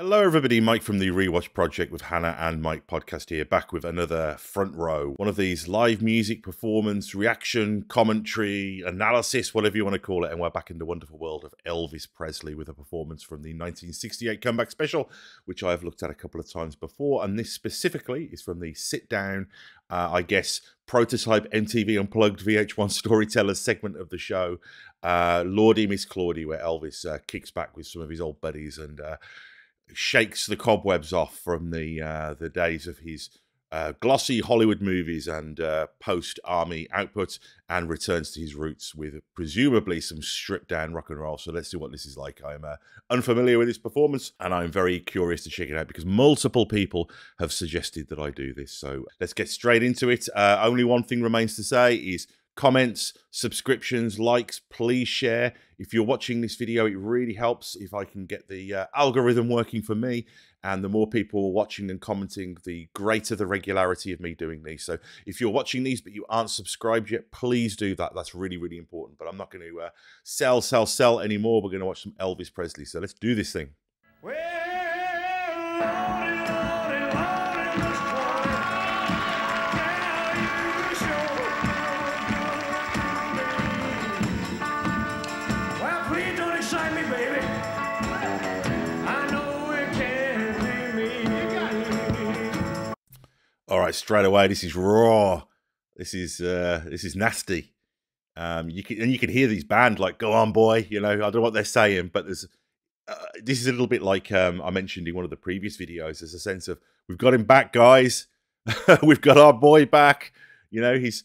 Hello everybody, Mike from the Rewatch Project with Hannah and Mike podcast here, back with another Front Row. One of these live music performance, reaction, commentary, analysis, whatever you want to call it, and we're back in the wonderful world of Elvis Presley with a performance from the 1968 comeback special, which I've looked at a couple of times before, and this specifically is from the sit-down, I guess, prototype MTV Unplugged VH1 Storytellers segment of the show, LAWDY Miss CLAWDY, where Elvis kicks back with some of his old buddies and shakes the cobwebs off from the days of his glossy Hollywood movies and post-army output, and returns to his roots with presumably some stripped-down rock and roll. So let's see what this is like. I'm unfamiliar with this performance, and I'm very curious to check it out because multiple people have suggested that I do this. So let's get straight into it. Only one thing remains to say is comments, subscriptions, likes, please share. If you're watching this video, it really helps if I can get the algorithm working for me. And the more people watching and commenting, the greater the regularity of me doing these. So if you're watching these but you aren't subscribed yet, please do that. That's really, really important. But I'm not going to sell anymore. We're going to watch some Elvis Presley. So let's do this thing. All right, straight away, this is raw. This is nasty. You can hear these band like, "Go on, boy." You know, I don't know what they're saying, but there's this is a little bit like I mentioned in one of the previous videos. There's a sense of, we've got him back, guys. We've got our boy back. You know, he's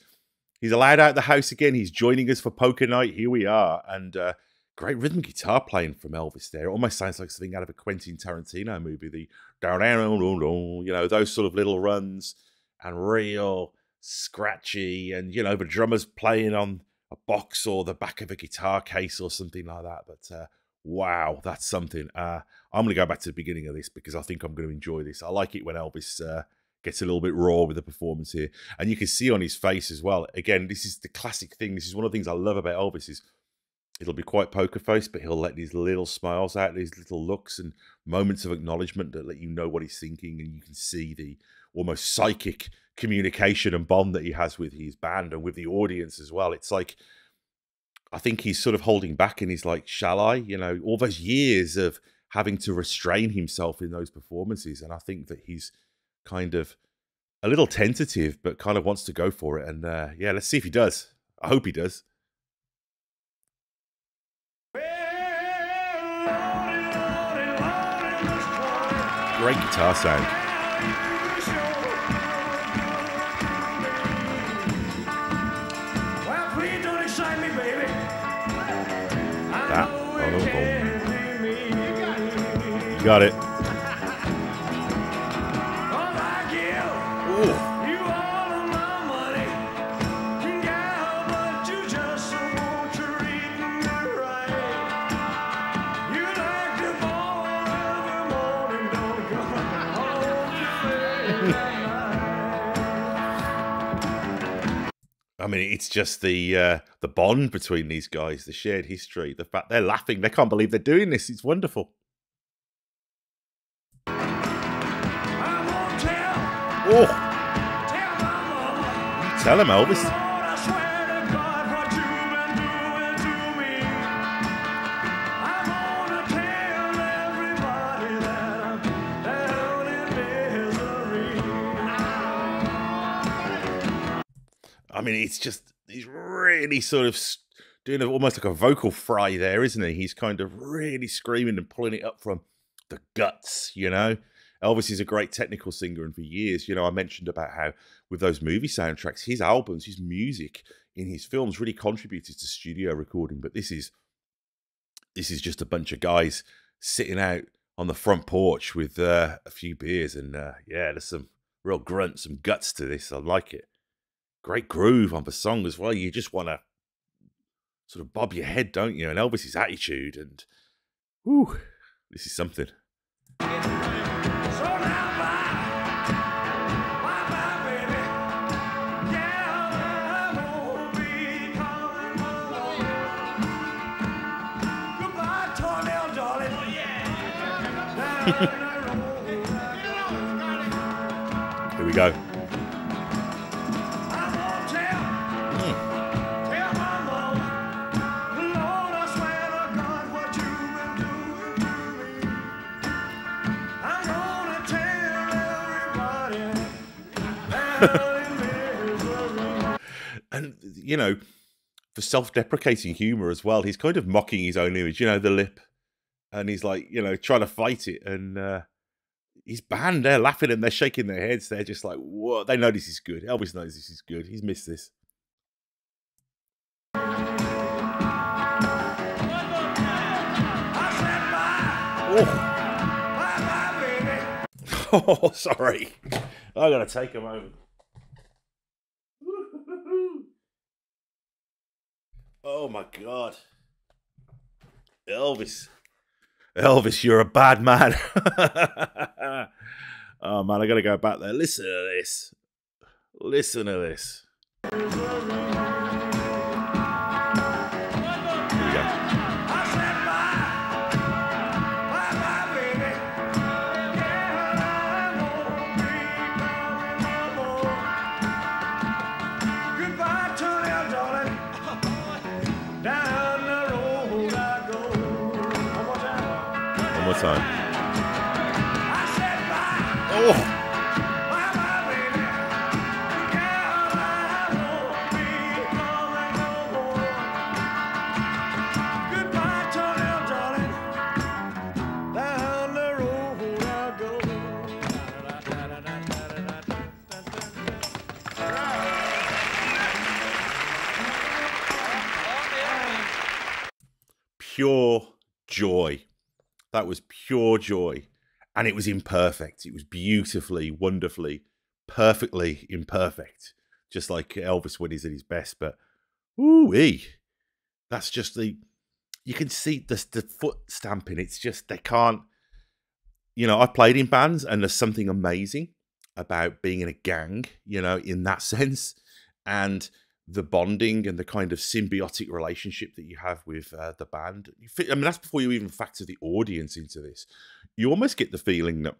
allowed out the house again. He's joining us for poker night. Here we are, and great rhythm guitar playing from Elvis there. It almost sounds like something out of a Quentin Tarantino movie. The you know, those sort of little runs, and real scratchy, and you know, the drummer's playing on a box or the back of a guitar case or something like that. But wow, that's something. I'm going to go back to the beginning of this because I think I'm going to enjoy this. I like it when Elvis gets a little bit raw with the performance here, and you can see on his face as well. Again, this is the classic thing. This is one of the things I love about Elvis is, it'll be quite poker face, but he'll let these little smiles out, these little looks and moments of acknowledgement that let you know what he's thinking, and you can see the almost psychic communication and bond that he has with his band and with the audience as well. It's like, I think he's sort of holding back, and he's like, shall I? You know, all those years of having to restrain himself in those performances, and I think that he's kind of a little tentative, but kind of wants to go for it. And yeah, let's see if he does. I hope he does. Great guitar sound. That. Oh, you got it. Ooh. I mean, it's just the bond between these guys, the shared history, the fact they're laughing. They can't believe they're doing this. It's wonderful. Oh, tell him, Elvis. I mean, it's just, he's really sort of doing almost like a vocal fry there, isn't he? He's kind of really screaming and pulling it up from the guts, you know? Elvis is a great technical singer, and for years, you know, I mentioned about how with those movie soundtracks, his albums, his music in his films really contributed to studio recording. But this is just a bunch of guys sitting out on the front porch with a few beers, and yeah, there's some real grunt, some guts to this. I like it. Great groove on the song as well. You just want to sort of bob your head, don't you? And Elvis's attitude, and whew, this is something. we go. And, you know, for self-deprecating humor as well, he's kind of mocking his own image, you know, the lip. And he's like, you know, trying to fight it. And his band, they're laughing and they're shaking their heads. They're just like, what? They know this is good. Elvis knows this is good. He's missed this. Oh, sorry. I gotta take a moment. Oh my God. Elvis. Elvis, you're a bad man. Oh man, I gotta go back there. Listen to this. Listen to this. Here we go. One more time. Oh! Pure joy. That was pure joy. And it was imperfect. It was beautifully, wonderfully, perfectly imperfect. Just like Elvis when he's at his best. But, ooh-wee. That's just the... You can see the foot stamping. It's just, they can't... You know, I've played in bands and there's something amazing about being in a gang, you know, in that sense. And the bonding and the kind of symbiotic relationship that you have with the band. I mean, that's before you even factor the audience into this. You almost get the feeling that,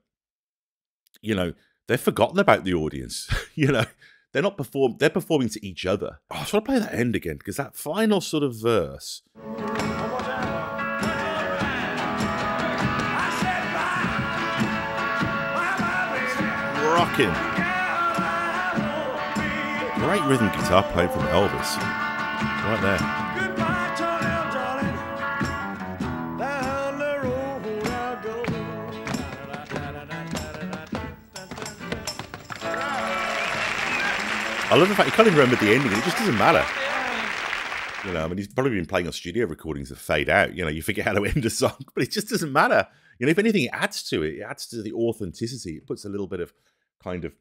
you know, they've forgotten about the audience. You know, they're not they're performing to each other. Oh, I just want to play that end again because that final sort of verse. Rocking. Great rhythm guitar playing from Elvis. Right there. I love the fact you can't even remember the ending. It just doesn't matter. You know, I mean, he's probably been playing on studio recordings that fade out. You know, you forget how to end a song, but it just doesn't matter. You know, if anything, it adds to it. It adds to the authenticity. It puts a little bit of kind of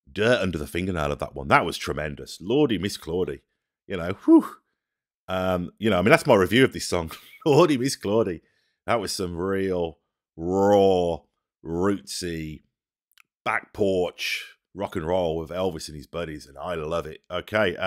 dirt under the fingernail of that one. That was tremendous. Lordy Miss Clawdy. You know, whew. You know, I mean, that's my review of this song. Lordy Miss Clawdy. That was some real raw, rootsy, back porch rock and roll with Elvis and his buddies, and I love it. Okay,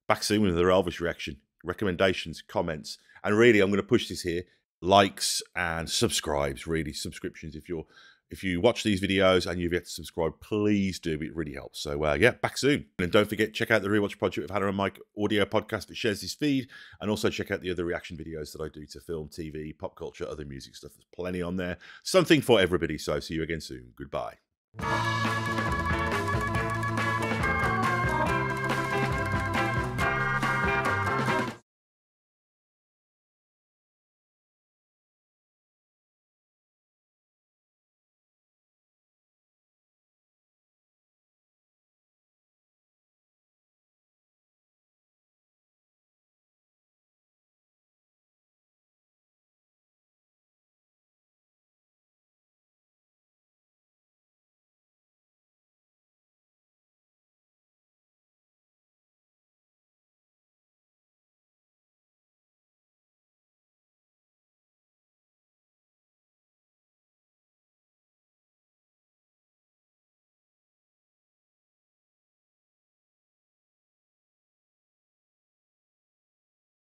back soon with another Elvis reaction, recommendations, comments, and really, I'm going to push this here. Likes and subscribes, really, subscriptions. If you watch these videos and you've yet to subscribe, please do. It really helps. So, yeah, back soon. And don't forget, check out the Rewatch Project with Hannah and Mike audio podcast that shares this feed. And also check out the other reaction videos that I do to film, TV, pop culture, other music stuff. There's plenty on there. Something for everybody. So, see you again soon. Goodbye.